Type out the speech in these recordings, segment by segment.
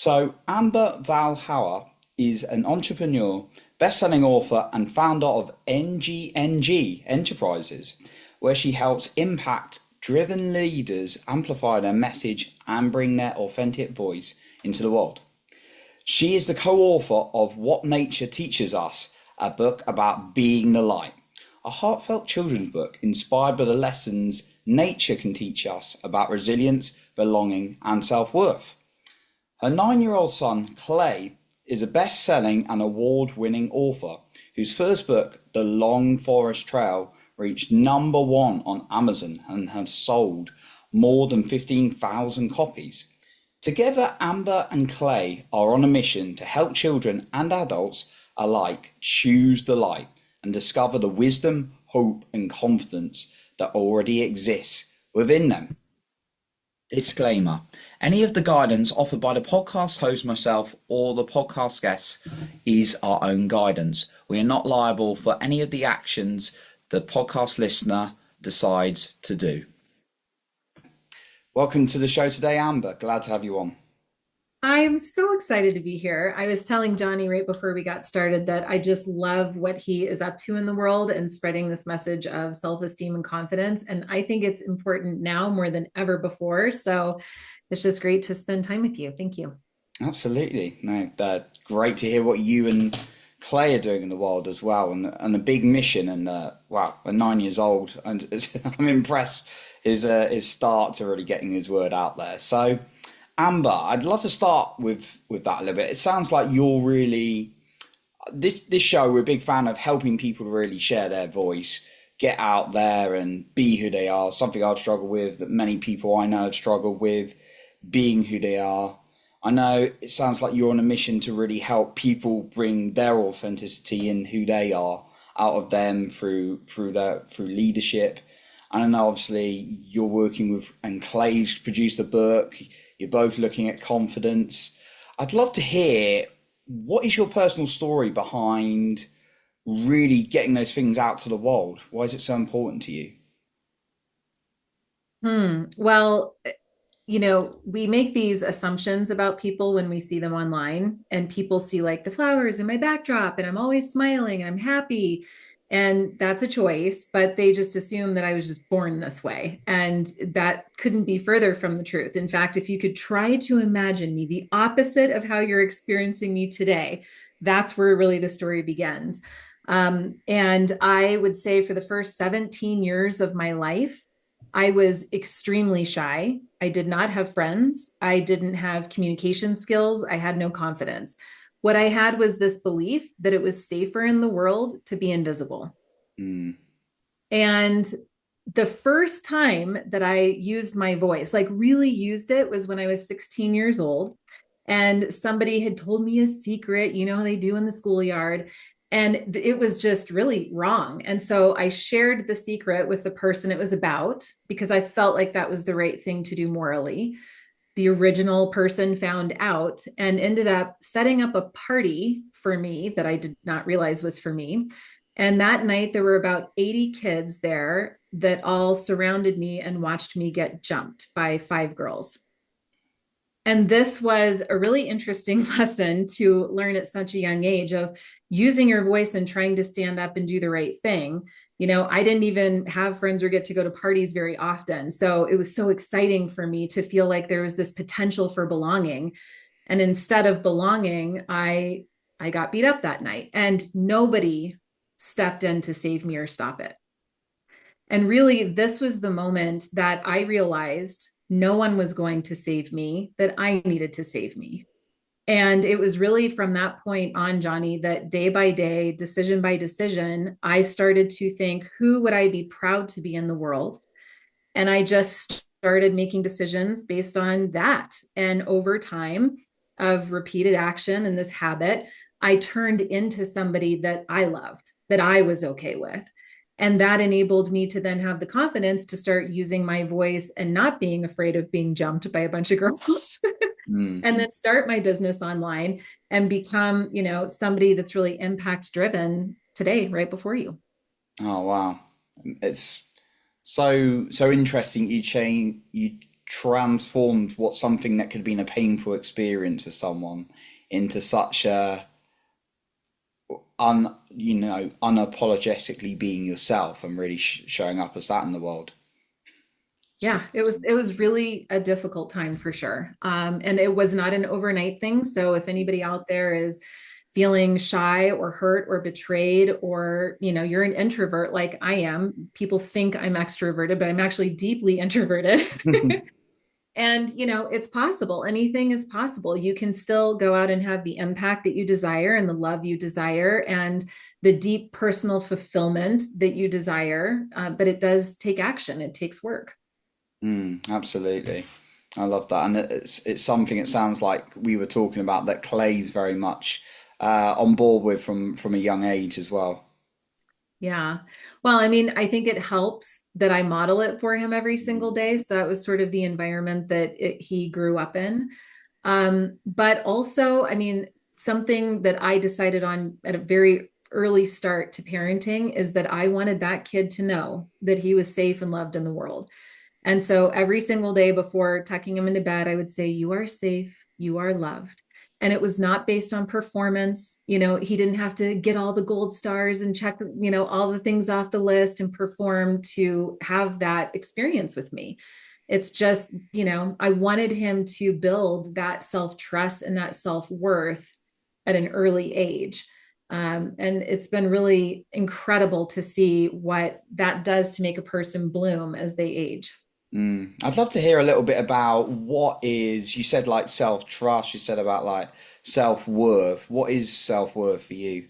So, Amber Vilhauer is an entrepreneur, best-selling author, and founder of NGNG Enterprises, where she helps impact-driven leaders amplify their message and bring their authentic voice into the world. She is the co-author of What Nature Teaches Us, a book about being the light, a heartfelt children's book inspired by the lessons nature can teach us about resilience, belonging, and self-worth. Her 9-year-old son, Clay, is a best-selling and award-winning author whose first book, The Long Forest Trail, reached #1 on Amazon and has sold more than 15,000 copies. Together, Amber and Clay are on a mission to help children and adults alike choose the light and discover the wisdom, hope, and confidence that already exists within them. Disclaimer: any of the guidance offered by the podcast host, myself, or the podcast guests is our own guidance. We are not liable for any of the actions the podcast listener decides to do. Welcome to the show today, Amber. Glad to have you on. I'm so excited to be here. I was telling Johnny right before we got started that I just love what he is up to in the world and spreading this message of self-esteem and confidence. And I think it's important now more than ever before. So it's just great to spend time with you. Thank you. Absolutely. No, great to hear what you and Clay are doing in the world as well, and a big mission. And wow, at 9 years old, and I'm impressed his start to really getting his word out there. So, Amber, I'd love to start with that a little bit. It sounds like you're really this show. We're a big fan of helping people to really share their voice, get out there, and be who they are. Something I've struggled with, that many people I know have struggled with, being who they are. I know it sounds like you're on a mission to really help people bring their authenticity and who they are out of them through leadership. And I know obviously you're working with, and Clay's produced the book. You're both looking at confidence. I'd love to hear, what is your personal story behind really getting those things out to the world? Why is it so important to you? Well, we make these assumptions about people when we see them online, and people see like the flowers in my backdrop, and I'm always smiling and I'm happy. And that's a choice, but they just assume that I was just born this way. And that couldn't be further from the truth. In fact, if you could try to imagine me the opposite of how you're experiencing me today, that's where really the story begins. And I would say for the first 17 years of my life, I was extremely shy. I did not have friends. I didn't have communication skills. I had no confidence. What I had was this belief that it was safer in the world to be invisible. Mm. And the first time that I used my voice, like really used it, was when I was 16 years old. And somebody had told me a secret, you know how they do in the schoolyard. And it was just really wrong. And so I shared the secret with the person it was about because I felt like that was the right thing to do morally. The original person found out and ended up setting up a party for me that I did not realize was for me. And that night, there were about 80 kids there that all surrounded me and watched me get jumped by 5 girls. And this was a really interesting lesson to learn at such a young age of using your voice and trying to stand up and do the right thing. I didn't even have friends or get to go to parties very often. So it was so exciting for me to feel like there was this potential for belonging. And instead of belonging, I got beat up that night, and nobody stepped in to save me or stop it. And really, this was the moment that I realized no one was going to save me, that I needed to save me. And it was really from that point on, Johnny, that day by day, decision by decision, I started to think, who would I be proud to be in the world? And I just started making decisions based on that. And over time of repeated action and this habit, I turned into somebody that I loved, that I was okay with. And that enabled me to then have the confidence to start using my voice and not being afraid of being jumped by a bunch of girls. Mm. And then start my business online and become, somebody that's really impact driven today, right before you. Oh wow, it's so interesting. You transformed what something that could have been a painful experience for someone into such a unapologetically being yourself and really showing up as that in the world. So, Yeah, it was really a difficult time for sure. And it was not an overnight thing. So if anybody out there is feeling shy or hurt or betrayed, or you're an introvert like I am, people think I'm extroverted, but I'm actually deeply introverted. And it's possible. Anything is possible. You can still go out and have the impact that you desire and the love you desire and the deep personal fulfillment that you desire. But it does take action. It takes work. absolutely. I love that. And it's something it sounds like we were talking about that Clay's very much on board with from a young age as well. Yeah. Well, I mean, I think it helps that I model it for him every single day. So that was sort of the environment that he grew up in. But also, I mean, something that I decided on at a very early start to parenting is that I wanted that kid to know that he was safe and loved in the world. And so every single day before tucking him into bed, I would say, "You are safe, you are loved." And it was not based on performance. He didn't have to get all the gold stars and check, all the things off the list and perform to have that experience with me. It's just, I wanted him to build that self trust and that self worth at an early age. And it's been really incredible to see what that does to make a person bloom as they age. I'd love to hear a little bit about what is, you said like self-trust, you said about like self-worth. What is self-worth for you?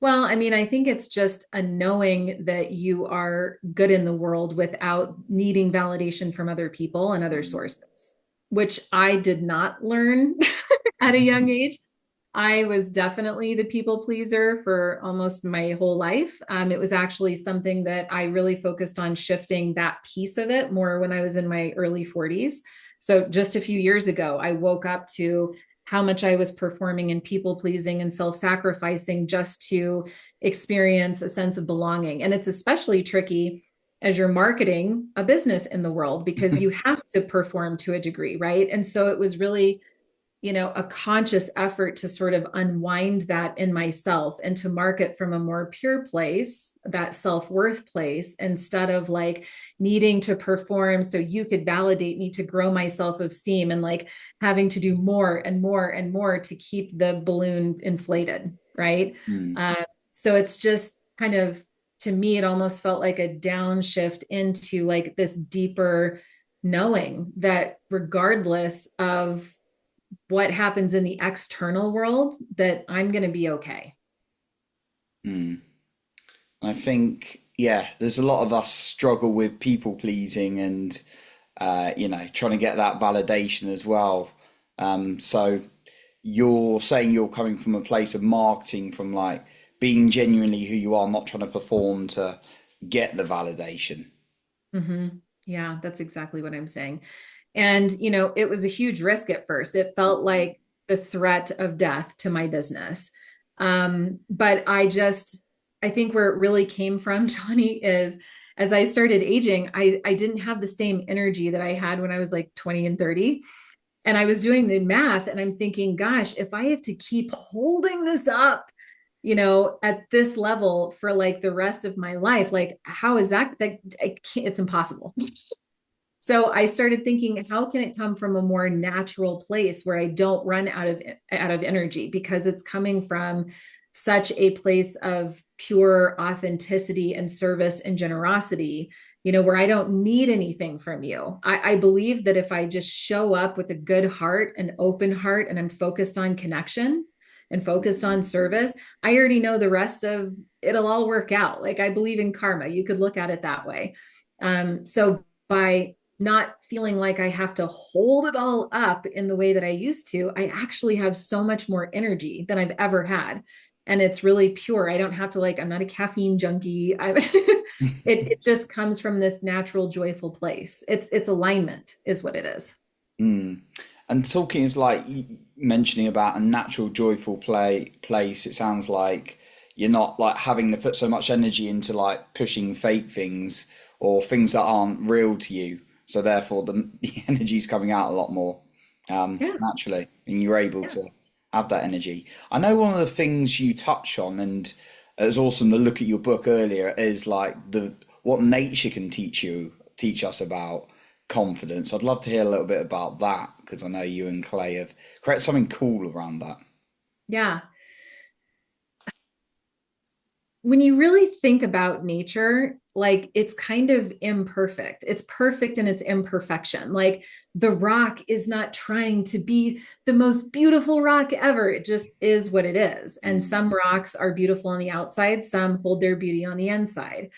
Well, I mean, I think it's just a knowing that you are good in the world without needing validation from other people and other sources, which I did not learn at a young age. I was definitely the people pleaser for almost my whole life. It was actually something that I really focused on shifting that piece of it more when I was in my early 40s. So just a few years ago, I woke up to how much I was performing and people pleasing and self sacrificing just to experience a sense of belonging. And it's especially tricky as you're marketing a business in the world because you have to perform to a degree, right? And so it was really a conscious effort to sort of unwind that in myself and to market from a more pure place, that self-worth place, instead of like needing to perform so you could validate me to grow my self-esteem and like having to do more and more and more to keep the balloon inflated, right? Hmm. Uh, so it's just kind of, to me, it almost felt like a downshift into like this deeper knowing that regardless of what happens in the external world, that I'm going to be okay. Hmm. I think, yeah, there's a lot of us struggle with people pleasing and, trying to get that validation as well. So you're saying you're coming from a place of marketing, from like being genuinely who you are, not trying to perform to get the validation. Hmm. Yeah, that's exactly what I'm saying. And, it was a huge risk at first. It felt like the threat of death to my business. But I think where it really came from, Johnny, is as I started aging, I didn't have the same energy that I had when I was like 20 and 30. And I was doing the math and I'm thinking, gosh, if I have to keep holding this up, at this level for like the rest of my life, like how is that I can't, it's impossible. So I started thinking, how can it come from a more natural place where I don't run out of energy because it's coming from such a place of pure authenticity and service and generosity, where I don't need anything from you. I believe that if I just show up with a good heart, an open heart, and I'm focused on connection and focused on service, I already know the rest of it'll all work out. Like I believe in karma. You could look at it that way. So by not feeling like I have to hold it all up in the way that I used to, I actually have so much more energy than I've ever had. And it's really pure. I don't have to like, I'm not a caffeine junkie. It just comes from this natural, joyful place. It's alignment is what it is. Mm. And talking of like mentioning about a natural, joyful place, it sounds like you're not like having to put so much energy into like pushing fake things or things that aren't real to you. So therefore, the energy's coming out a lot more Yeah. naturally, and you're able Yeah. to have that energy. I know one of the things you touch on, and it was awesome to look at your book earlier, is like the what nature can teach us about confidence. I'd love to hear a little bit about that because I know you and Clay have created something cool around that. Yeah. When you really think about nature, like it's kind of imperfect. It's perfect in its imperfection. Like the rock is not trying to be the most beautiful rock ever. It just is what it is. And Mm, some rocks are beautiful on the outside, some hold their beauty on the inside.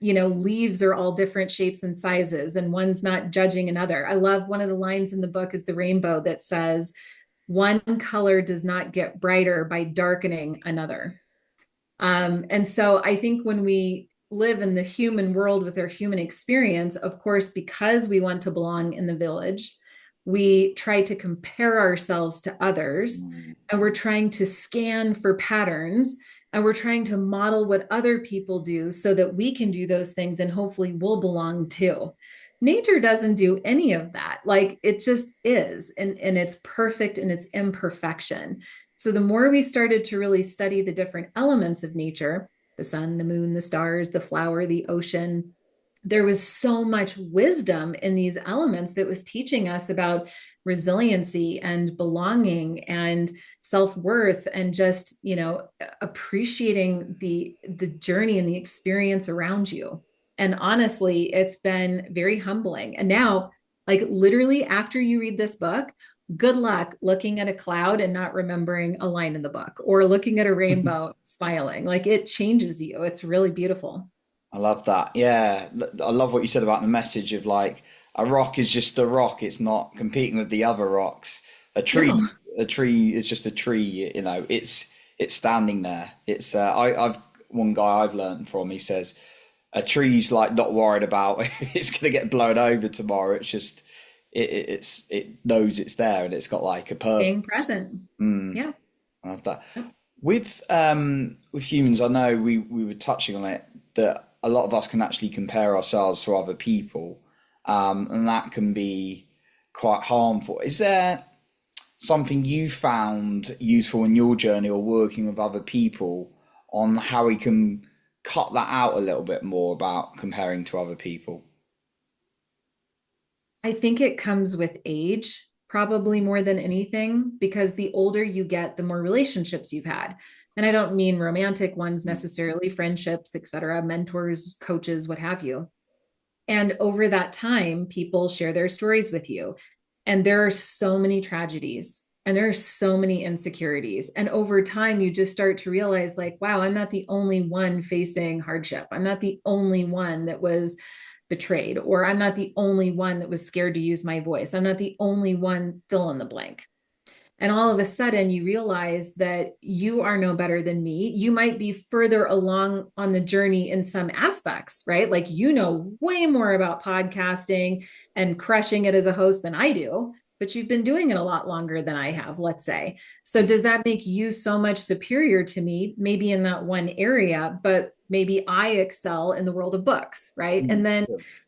Leaves are all different shapes and sizes, and one's not judging another. I love one of the lines in the book is the rainbow that says, one color does not get brighter by darkening another. And so I think when we live in the human world with our human experience, of course, because we want to belong in the village, we try to compare ourselves to others, mm, and we're trying to scan for patterns, and we're trying to model what other people do so that we can do those things and hopefully we'll belong too. Nature doesn't do any of that. Like it just is, and it's perfect in its imperfection. So the more we started to really study the different elements of nature, the sun, the moon, the stars, the flower, the ocean, there was so much wisdom in these elements that was teaching us about resiliency and belonging and self-worth and just, appreciating the journey and the experience around you. And honestly, it's been very humbling. And now, like literally after you read this book, good luck looking at a cloud and not remembering a line in the book, or looking at a mm. rainbow smiling. Like it changes you. It's really beautiful. I love that. Yeah, I love what you said about the message of like a rock is just a rock. It's not competing with the other rocks. No. A tree is just a tree. You know, it's standing there. It's I've one guy I've learned from. He says a tree's like not worried about if it's gonna get blown over tomorrow. It's just it knows it's there and it's got like a Being purpose. present. Mm, Yeah. I love that. With humans, I know we were touching on it that a lot of us can actually compare ourselves to other people, and that can be quite harmful. Is there something you found useful in your journey or working with other people on how we can cut that out a little bit more about comparing to other people? I think it comes with age, probably more than anything, because the older you get, the more relationships you've had. And I don't mean romantic ones necessarily, friendships, etc., mentors, coaches, what have you. And over that time, people share their stories with you. And there are so many tragedies and there are so many insecurities. And over time, you just start to realize, like, wow, I'm not the only one facing hardship. I'm not the only one that was betrayed, or I'm not the only one that was scared to use my voice. I'm not the only one, fill in the blank. And all of a sudden, you realize that you are no better than me. You might be further along on the journey in some aspects, right? Like you know way more about podcasting and crushing it as a host than I do, but you've been doing it a lot longer than I have, let's say. So, does that make you so much superior to me? Maybe in that one area, but maybe I excel in the world of books, right? Mm, And then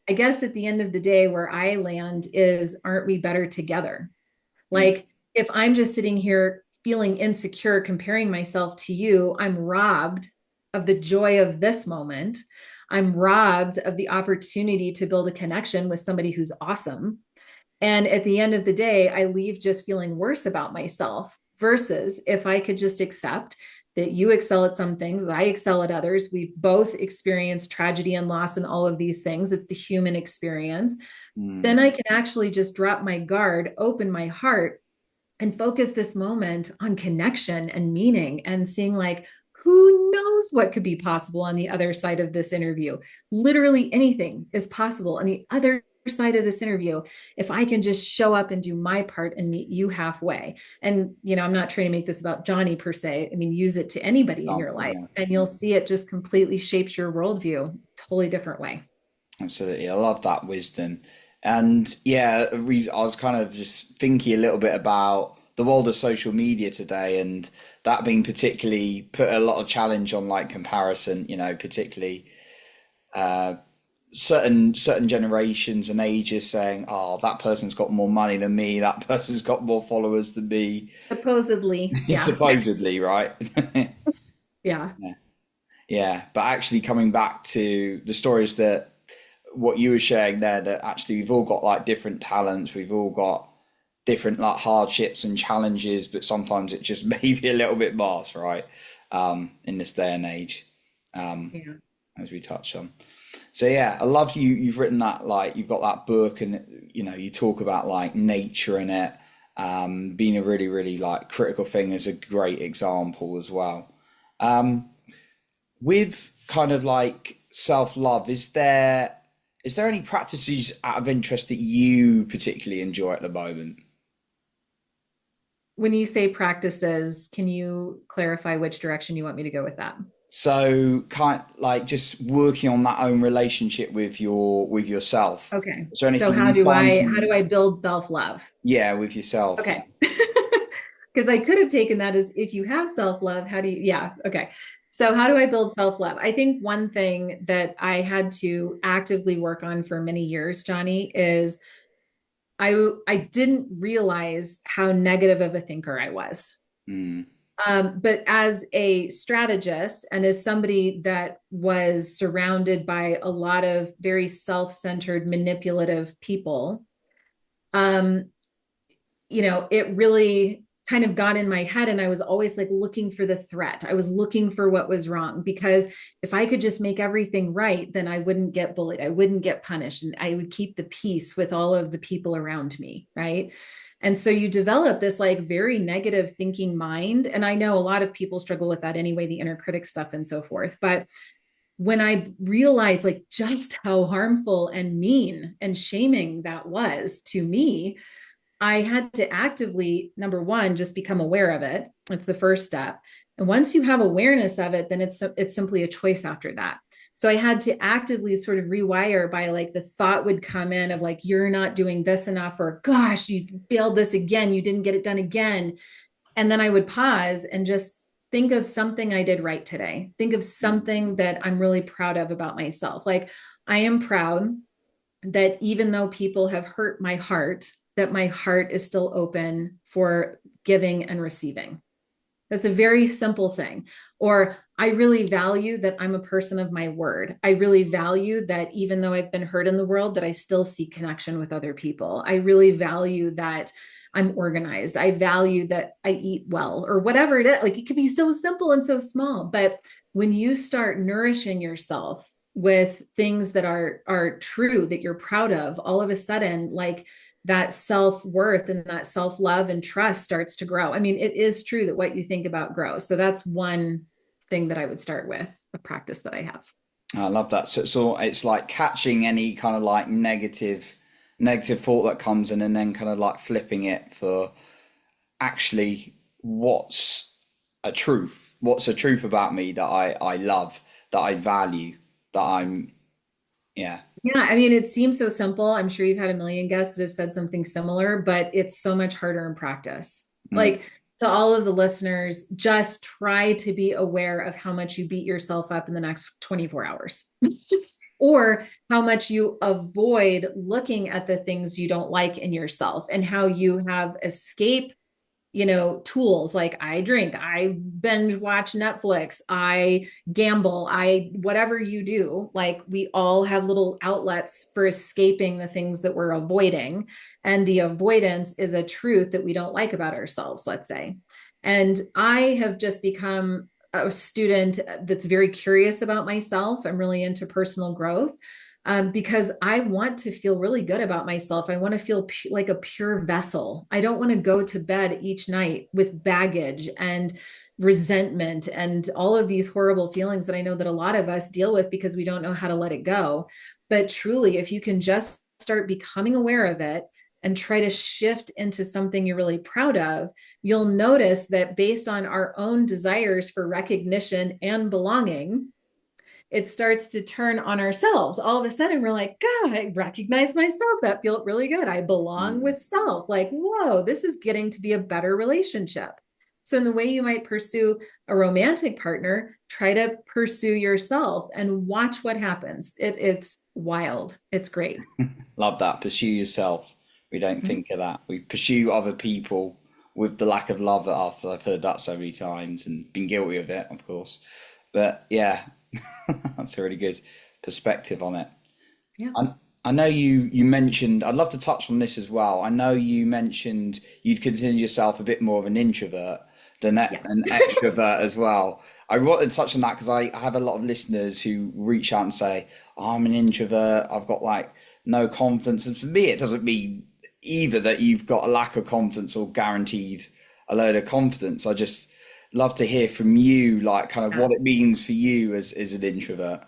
I guess at the end of the day, where I land is, aren't we better together? mm, Like, if I'm just sitting here feeling insecure, comparing myself to you, I'm robbed of the joy of this moment. I'm robbed of the opportunity to build a connection with somebody who's awesome. And at the end of the day, I leave just feeling worse about myself, versus if I could just accept that you excel at some things, I excel at others. We both experience tragedy and loss and all of these things. It's the human experience. mm. Then I can actually just drop my guard, open my heart, and focus this moment on connection and meaning, and seeing like, who knows what could be possible on the other side of this interview. Literally anything is possible on the other side of this interview if I can just show up and do my part and meet you halfway. And I'm not trying to make this about Johnny per se. I mean, use it to anybody in your Example, life yeah. and you'll see it just completely shapes your worldview, totally different way. Absolutely. I love that wisdom. And yeah, I was kind of just thinking a little bit about the world of social media today and that being particularly put a lot of challenge on like comparison, particularly certain generations and ages saying, "Oh, that person's got more money than me. That person's got more followers than me." Supposedly, yeah. Supposedly, right? Yeah. Yeah. Yeah, but actually coming back to the stories that what you were sharing there, that actually we've all got like different talents, we've all got different like hardships and challenges, but sometimes it just may be a little bit masked, right? In this day and age, Yeah. as we touched on. So yeah, I love you. You've written that, like you've got that book, and you talk about like nature in it, being a really, really like critical thing is a great example as well. With kind of like self-love, is there any practices out of interest that you particularly enjoy at the moment? When you say practices, can you clarify which direction you want me to go with that? So kind like just working on that own relationship with yourself. Okay. Is there So anything you find how do can, I build self-love? yeah, with yourself? Yeah. Okay. Because I could have taken that as if you have self-love, how do you, yeah, okay. So how do I build self-love? I think one thing that I had to actively work on for many years, Johnny, is I didn't realize how negative of a thinker I was. Mm, But as a strategist and as somebody that was surrounded by a lot of very self-centered, manipulative people, um, it really kind of got in my head, and I was always like looking for the threat. I was looking for what was wrong, because if I could just make everything right, then I wouldn't get bullied, I wouldn't get punished, and I would keep the peace with all of the people around me, right? And so you develop this like very negative thinking mind, and I know a lot of people struggle with that anyway, the inner critic stuff and so forth. But when I realized like just how harmful and mean and shaming that was to me, I had to actively, number one, just become aware of it. That's the first step. And once you have awareness of it, then it's simply a choice after that. So I had to actively sort of rewire by like the thought would come in of like, you're not doing this enough, or gosh, you failed this again, you didn't get it done again. And then I would pause and just think of something I did right today. Think of mm, something that I'm really proud of about myself. Like, I am proud that even though people have hurt my heart, that my heart is still open for giving and receiving. That's a very simple thing. Or I really value that I'm a person of my word. I really value that even though I've been hurt in the world, that I still seek connection with other people. I really value that I'm organized. I value that I eat well, or whatever it is. Like, it could be so simple and so small. But when you start nourishing yourself with things that are true, that you're proud of, all of a sudden, like, that self-worth and that self-love and trust starts to grow. I mean, it is true that what you think about grows. So that's one thing that I would start with, a practice that I have. I love that. So it's like catching any kind of like negative thought that comes in, and then kind of like flipping it for actually what's a truth about me that I love, that I value, that I'm, yeah. Yeah, I mean, it seems so simple. I'm sure you've had a million guests that have said something similar, but it's so much harder in practice. Mm, Like, to all of the listeners, just try to be aware of how much you beat yourself up in the next 24 hours. Or how much you avoid looking at the things you don't like in yourself, and how you have escape tools. Like, I drink, I binge watch Netflix, I gamble, I whatever you do. Like, we all have little outlets for escaping the things that we're avoiding. And the avoidance is a truth that we don't like about ourselves, let's say. And I have just become a student that's very curious about myself. I'm really into personal growth, because I want to feel really good about myself. I want to feel like a pure vessel. I don't want to go to bed each night with baggage and resentment and all of these horrible feelings that I know that a lot of us deal with because we don't know how to let it go. But truly, if you can just start becoming aware of it and try to shift into something you're really proud of, you'll notice that based on our own desires for recognition and belonging, it starts to turn on ourselves. All of a sudden, we're like, God, I recognize myself. That feels really good. I belong mm. with self. Like, whoa, this is getting to be a better relationship. So, in the way you might pursue a romantic partner, try to pursue yourself and watch what happens. It's wild. It's great. Love that. Pursue yourself. We don't think of that. We pursue other people with the lack of love after I've heard that so many times and been guilty of it, of course. But yeah, that's a really good perspective on it. Yeah. I, I know you mentioned, I'd love to touch on this as well. I know you mentioned you'd consider yourself a bit more of an introvert than Yeah. an extrovert as well. I wanted to touch on that because I have a lot of listeners who reach out and say, oh, I'm an introvert, I've got like no confidence. And for me, it doesn't mean either that you've got a lack of confidence or guaranteed a load of confidence. I just love to hear from you, like kind of Yeah. what it means for you as an introvert.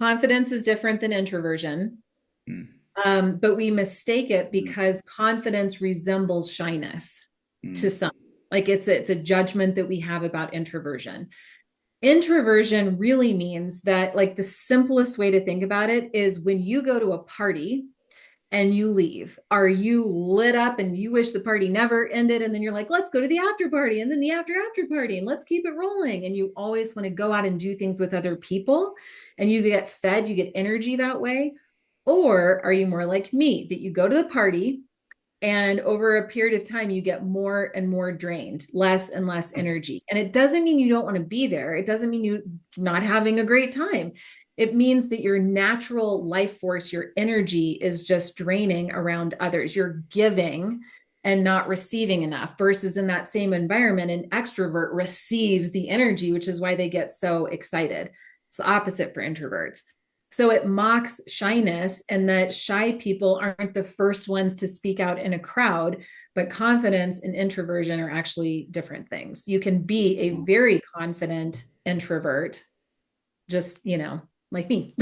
Confidence is different than introversion. Mm, But we mistake it mm, because confidence resembles shyness to mm, some. Like it's a judgment that we have about introversion. Introversion really means that, like, the simplest way to think about it is when you go to a party and you leave, are you lit up and you wish the party never ended? And then you're like, let's go to the after party and then the after party and let's keep it rolling. And you always want to go out and do things with other people and you get fed, you get energy that way. Or are you more like me that you go to the party and over a period of time, you get more and more drained, less and less energy. And it doesn't mean you don't want to be there. It doesn't mean you not having a great time. It means that your natural life force, your energy is just draining around others. You're giving and not receiving enough versus in that same environment, an extrovert receives the energy, which is why they get so excited. It's the opposite for introverts. So it mocks shyness, and that shy people aren't the first ones to speak out in a crowd, but confidence and introversion are actually different things. You can be a mm. very confident introvert, just, like me.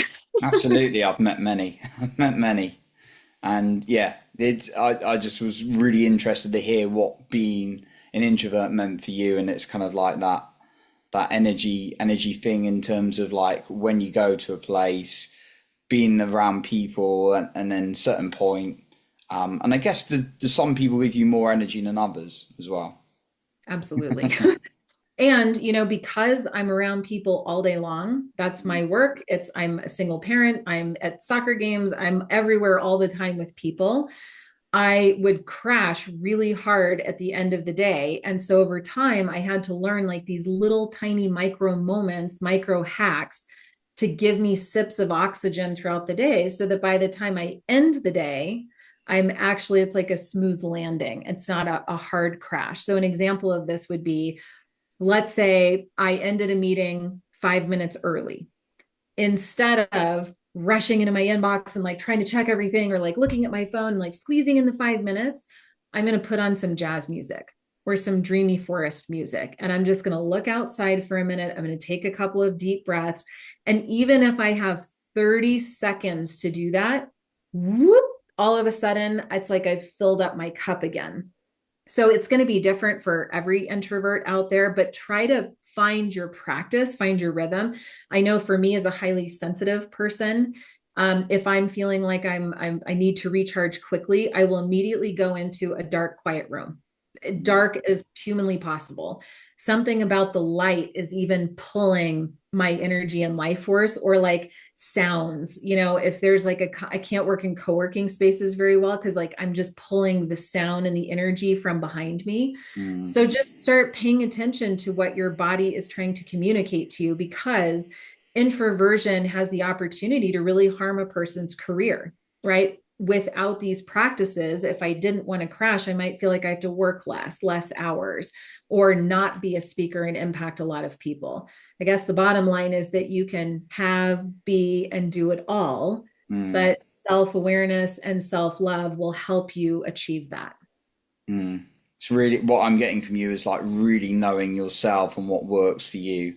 Absolutely, I've met many. I've met many. And yeah, I just was really interested to hear what being an introvert meant for you, and it's kind of like that energy thing in terms of like when you go to a place, being around people, and then certain point. And I guess the some people give you more energy than others as well. Absolutely. And, because I'm around people all day long, that's my work. I'm a single parent, I'm at soccer games, I'm everywhere all the time with people. I would crash really hard at the end of the day. And so over time, I had to learn like these little tiny micro moments, micro hacks to give me sips of oxygen throughout the day so that by the time I end the day, it's like a smooth landing. It's not a hard crash. So, an example of this would be, let's say I ended a meeting 5 minutes early. Instead of rushing into my inbox and like trying to check everything or like looking at my phone and like squeezing in the 5 minutes, I'm going to put on some jazz music or some dreamy forest music. And I'm just going to look outside for a minute. I'm going to take a couple of deep breaths. And even if I have 30 seconds to do that, whoop, all of a sudden, it's like I've filled up my cup again. So it's going to be different for every introvert out there, but try to find your practice, find your rhythm. I know for me as a highly sensitive person, if I'm feeling like I need to recharge quickly, I will immediately go into a dark, quiet room. Dark as humanly possible. Something about the light is even pulling my energy and life force, or like sounds. If there's like I can't work in co-working spaces very well because like I'm just pulling the sound and the energy from behind me. Mm, So just start paying attention to what your body is trying to communicate to you, because introversion has the opportunity to really harm a person's career, right? Without these practices, if I didn't want to crash, I might feel like I have to work less hours, or not be a speaker and impact a lot of people. I guess the bottom line is that you can have, be, and do it all, mm, but self-awareness and self-love will help you achieve that. mm. It's really what I'm getting from you is like really knowing yourself and what works for you.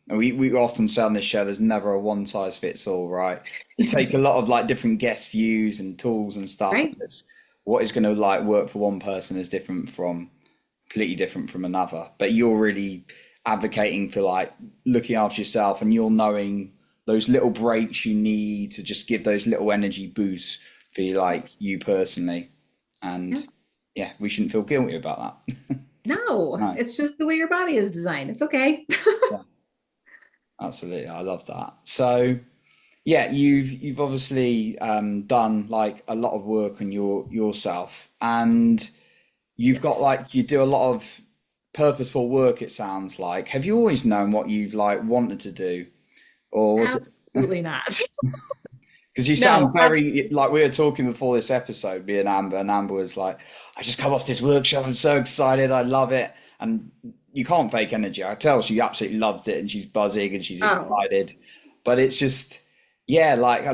And we often say on this show, there's never a one size fits all, right? We take a lot of like different guest views and tools and stuff, and Right? it's what is going to like work for one person is different from completely different from another. But you're really advocating for like looking after yourself, and you're knowing those little breaks you need to just give those little energy boosts for you, like you personally. Yeah. And yeah, we shouldn't feel guilty about that. No, No. it's just the way your body is designed. It's okay. Yeah, absolutely. I love that. So yeah, you've obviously done like a lot of work on yourself, and you've got Yes. like you do a lot of purposeful work, it sounds like. Have you always known what you've like wanted to do, or was it Absolutely not. because you No, sound very like we were talking before this episode, me and Amber was like, I just come off this workshop, I'm so excited, I love it. And you can't fake energy. I tell she absolutely loved it and she's buzzing and she's oh, excited. But it's just, yeah, like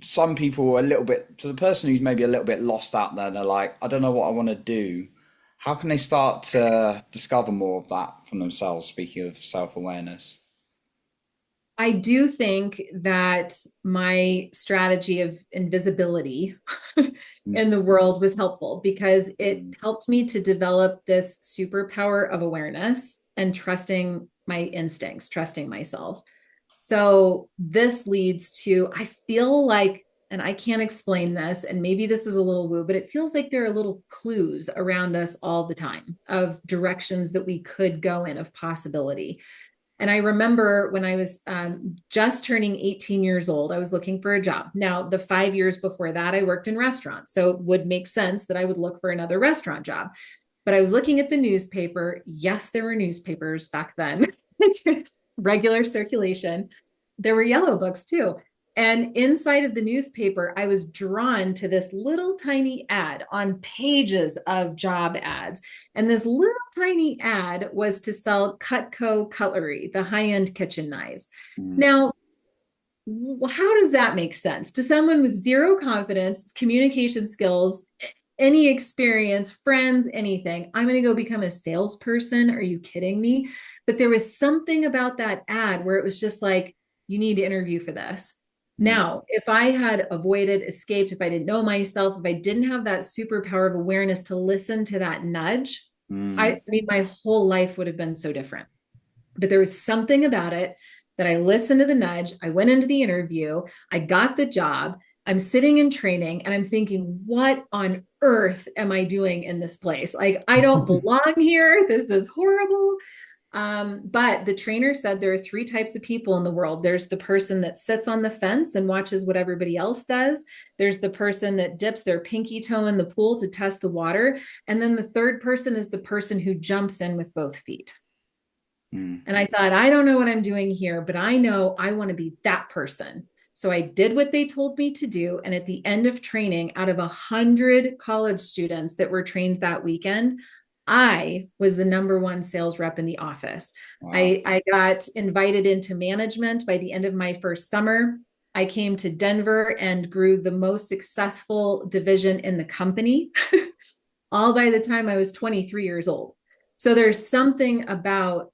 some people are a little bit, for the person who's maybe a little bit lost out there, they're like, I don't know what I want to do. How can they start to discover more of that from themselves, speaking of self-awareness? I do think that my strategy of invisibility Mm, in the world was helpful because it mm, helped me to develop this superpower of awareness and trusting my instincts, trusting myself. So this leads to, I feel like, and I can't explain this, and maybe this is a little woo, but it feels like there are little clues around us all the time of directions that we could go in, of possibility. And I remember when I was just turning 18 years old, I was looking for a job. Now, the 5 years before that, I worked in restaurants. So it would make sense that I would look for another restaurant job. But I was looking at the newspaper. Yes, there were newspapers back then, regular circulation. There were yellow books too. And inside of the newspaper, I was drawn to this little tiny ad on pages of job ads. And this little tiny ad was to sell Cutco cutlery, the high end kitchen knives. mm, Now, how does that make sense to someone with zero confidence, communication skills, any experience, friends, anything? I'm going to go become a salesperson. Are you kidding me? But there was something about that ad where it was just like, you need to interview for this. mm, Now, if I had avoided, escaped, if I didn't know myself, if I didn't have that superpower of awareness to listen to that nudge, I mm, mean, my whole life would have been so different. But there was something about it that I listened to the nudge. I went into the interview. I got the job. I'm sitting in training and I'm thinking, what on earth am I doing in this place? Like, I don't belong here. This is horrible. But the trainer said there are three types of people in the world. There's the person that sits on the fence and watches what everybody else does. There's the person that dips their pinky toe in the pool to test the water. And then the third person is the person who jumps in with both feet. mm, And I thought, I don't know what I'm doing here, but I know I want to be that person. So I did what they told me to do. And at the end of training, out of 100 college students that were trained that weekend, I was the number one sales rep in the office. wow. I got invited into management by the end of my first summer. I came to Denver and grew the most successful division in the company, all by the time I was 23 years old. So there's something about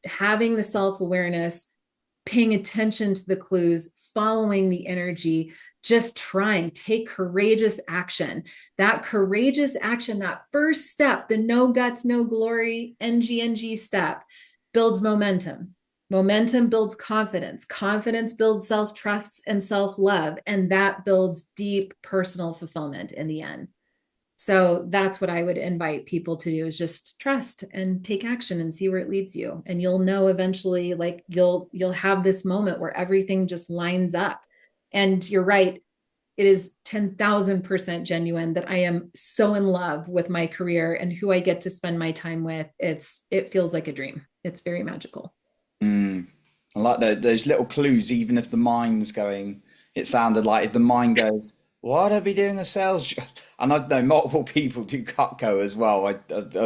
having the self awareness, paying attention to the clues, following the energy, just trying, take courageous action. That courageous action, that first step, the no guts, no glory, NGNG step, builds momentum. Momentum builds confidence. Confidence builds self trust and self love. And that builds deep personal fulfillment in the end. So that's what I would invite people to do is just trust and take action and see where it leads you. And you'll know eventually, like you'll have this moment where everything just lines up. And you're right, it is 10,000% genuine that I am so in love with my career and who I get to spend my time with. It feels like a dream. It's very magical. Mm. I like those little clues, even if the mind's going, it sounded like if the mind goes, why'd I be doing a sales job? And I know multiple people do Cutco as well. I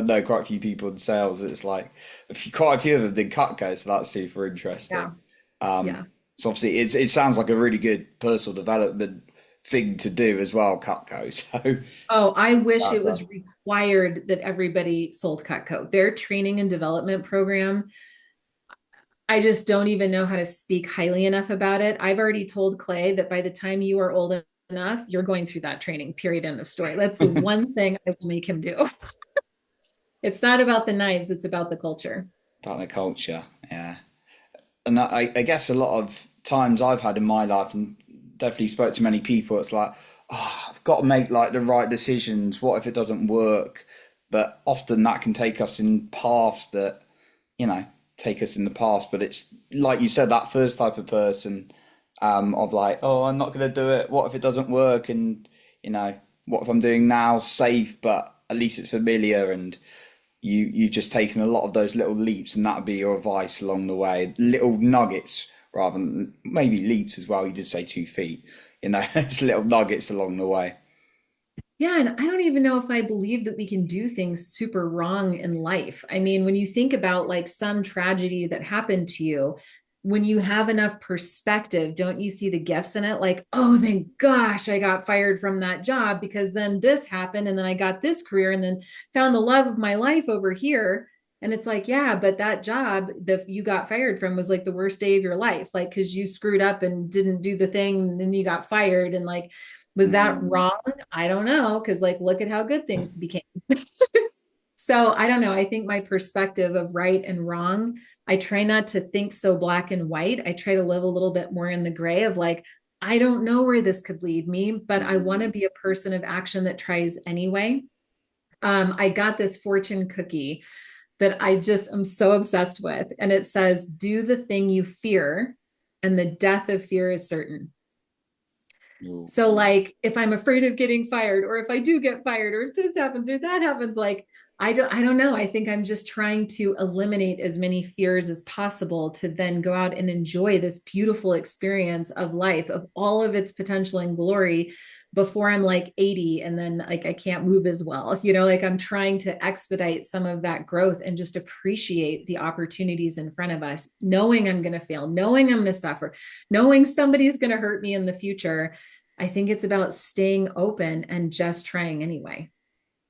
know quite a few people in sales. It's like quite a few of them did Cutco, so that's super Yeah. interesting. Yeah. So obviously it sounds like a really good personal development thing to do as well, Cutco. So Oh, I wish well it was done. required that everybody sold Cutco. Their training and development program, I just don't even know how to speak highly enough about it. I've already told Clay that by the time you are old enough, you're going through that training, period, end of story. That's the one thing I will make him do. It's not about the knives, it's about the culture. About the culture, yeah. And I guess a lot of times I've had in my life, and definitely spoke to many people, it's like, oh, I've got to make like the right decisions. What if it doesn't work? but often that can take us in paths that, you know, take us in the past. But it's like you said, that first type of person, of like, oh, I'm not going to do it. What if it doesn't work? And, you know, what if I'm doing now safe, but at least it's familiar, and you've just taken a lot of those little leaps, and that would be your advice along the way. Little nuggets rather than maybe leaps as well. You did say 2 feet, you know, it's little nuggets along the way. Yeah, and I don't even know if I believe that we can do things super wrong in life. I mean, when you think about like some tragedy that happened to you, when you have enough perspective, don't you see the gifts in it? Like, oh, thank gosh, I got fired from that job because then this happened, and then I got this career, and then found the love of my life over here. And it's like, yeah, but that job that you got fired from was like the worst day of your life, like, because you screwed up and didn't do the thing, and then you got fired. And like, was that Mm, wrong? I don't know, because like look at how good things became. So I don't know. I think my perspective of right and wrong, I try not to think so black and white. I try to live a little bit more in the gray of like, I don't know where this could lead me, but I want to mm, be a person of action that tries anyway. I got this fortune cookie that I just am so obsessed with. And it says, do the thing you fear, and the death of fear is certain. ooh, So, like, if I'm afraid of getting fired, or if I do get fired, or if this happens or that happens, like, I don't know. I think I'm just trying to eliminate as many fears as possible to then go out and enjoy this beautiful experience of life, of all of its potential and glory, before I'm like 80 and then like I can't move as well. Like I'm trying to expedite some of that growth and just appreciate the opportunities in front of us, knowing I'm going to fail, knowing I'm going to suffer, knowing somebody's going to hurt me in the future. I think it's about staying open and just trying anyway.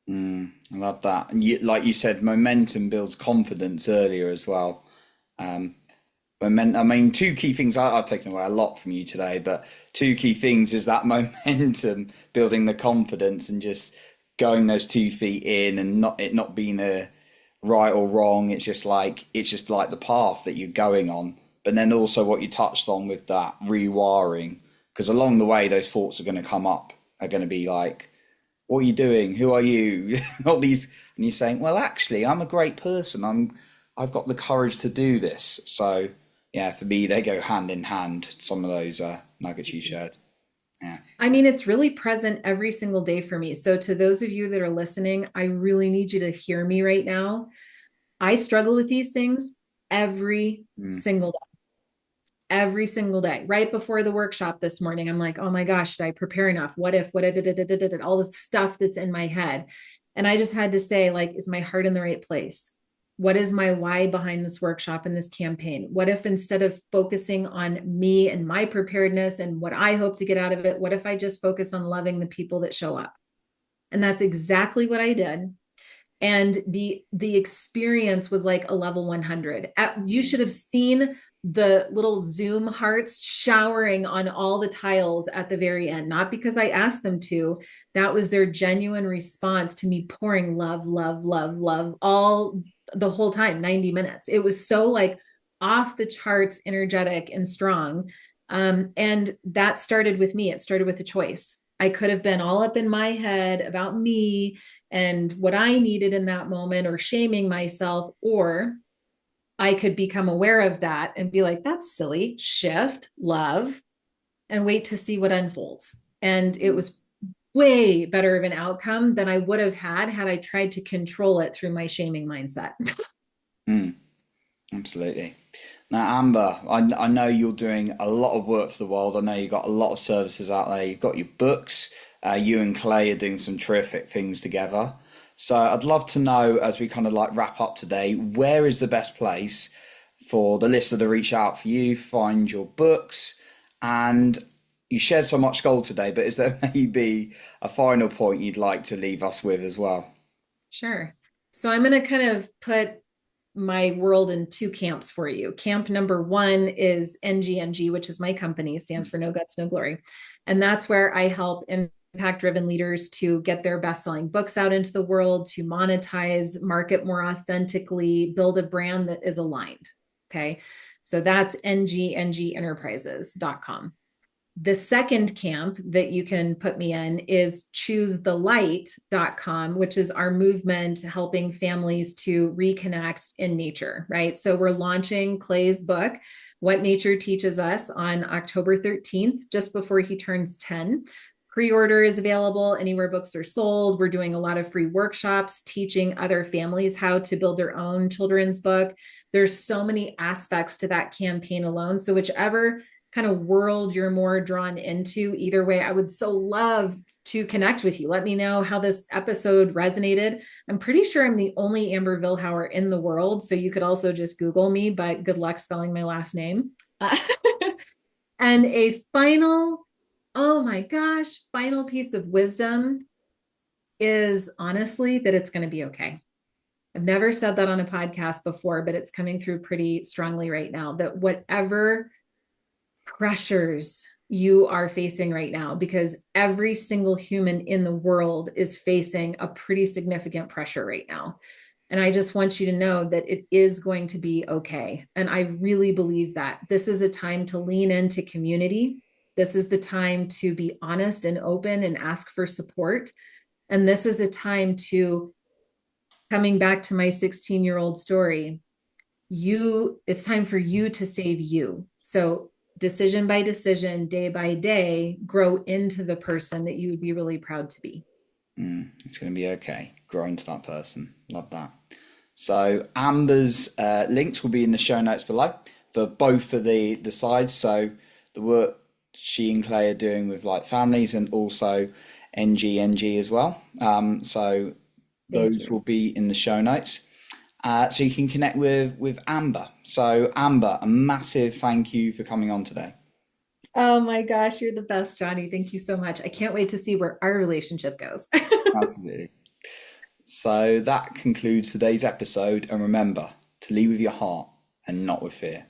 I love that. And like you said, momentum builds confidence earlier as well. Um, I mean, two key things I've taken away a lot from you today, but two key things is that momentum, building the confidence, and just going those 2 feet in, and not being a right or wrong. It's just like the path that you're going on. But then also what you touched on with that rewiring, because along the way those thoughts are going to come up, are going to be like, what are you doing? Who are you? All these, and you're saying, well, actually, I'm a great person. I've got the courage to do this. So yeah, for me, they go hand in hand. Some of those nuggets you shared. Yeah. I mean, it's really present every single day for me. So, to those of you that are listening, I really need you to hear me right now. I struggle with these things every Mm, single every single day. Right before the workshop this morning, I'm like, oh my gosh, did I prepare enough? What if, what, all the stuff that's in my head. And I just had to say, like, is my heart in the right place? What is my why behind this workshop and this campaign? What if instead of focusing on me and my preparedness and what I hope to get out of it, what if I just focus on loving the people that show up? And that's exactly what I did. And the experience was like a level 100. You should have seen the little Zoom hearts showering on all the tiles at the very end, not because I asked them to. That was their genuine response to me pouring love, love, love, love all the whole time, 90 minutes. It was so like off the charts, energetic and strong. And that started with me. It started with a choice. I could have been all up in my head about me and what I needed in that moment, or shaming myself, or I could become aware of that and be like, that's silly, shift, love, and wait to see what unfolds. And it was way better of an outcome than I would have had I tried to control it through my shaming mindset. mm, absolutely. Now, Amber, I know you're doing a lot of work for the world. I know you've got a lot of services out there. You've got your books. You and Clay are doing some terrific things together. So I'd love to know, as we kind of like wrap up today, where is the best place for the listener to reach out for you, find your books, and you shared so much gold today, but is there maybe a final point you'd like to leave us with as well? Sure. So I'm going to kind of put my world in two camps for you. Camp number one is NGNG, which is my company, stands for No Guts, No Glory. And that's where I help impact driven leaders to get their best selling books out into the world, to monetize, market more authentically, build a brand that is aligned. Okay. So that's NGNG Enterprises.com. The second camp that you can put me in is choosethelight.com, which is our movement helping families to reconnect in nature, right? So we're launching Clay's book, What Nature Teaches Us, on October 13th, just before he turns 10. Pre-order is available anywhere books are sold. We're doing a lot of free workshops teaching other families how to build their own children's book. There's so many aspects to that campaign alone. So whichever kind of world you're more drawn into, either way, I would so love to connect with you. Let me know how this episode resonated. I'm pretty sure I'm the only Amber Vilhauer in the world. So you could also just Google me, but good luck spelling my last name. And a final, oh my gosh, final piece of wisdom is honestly that it's going to be okay. I've never said that on a podcast before, but it's coming through pretty strongly right now that whatever pressures you are facing right now, because every single human in the world is facing a pretty significant pressure right now. And I just want you to know that it is going to be okay. And I really believe that this is a time to lean into community. This is the time to be honest and open and ask for support. And this is a time to, coming back to my 16-year-old story, it's time for you to save you. So decision by decision, day by day, grow into the person that you would be really proud to be. It's going to be okay. Grow into that person. Love that. So Amber's links will be in the show notes below for both of the sides. So the work she and Clay are doing with like families and also NGNG as well. So Thank those you. will be in the show notes. So you can connect with Amber. So Amber, a massive thank you for coming on today. Oh my gosh, you're the best, Johnny. Thank you so much. I can't wait to see where our relationship goes. Absolutely. So that concludes today's episode. And remember to lead with your heart and not with fear.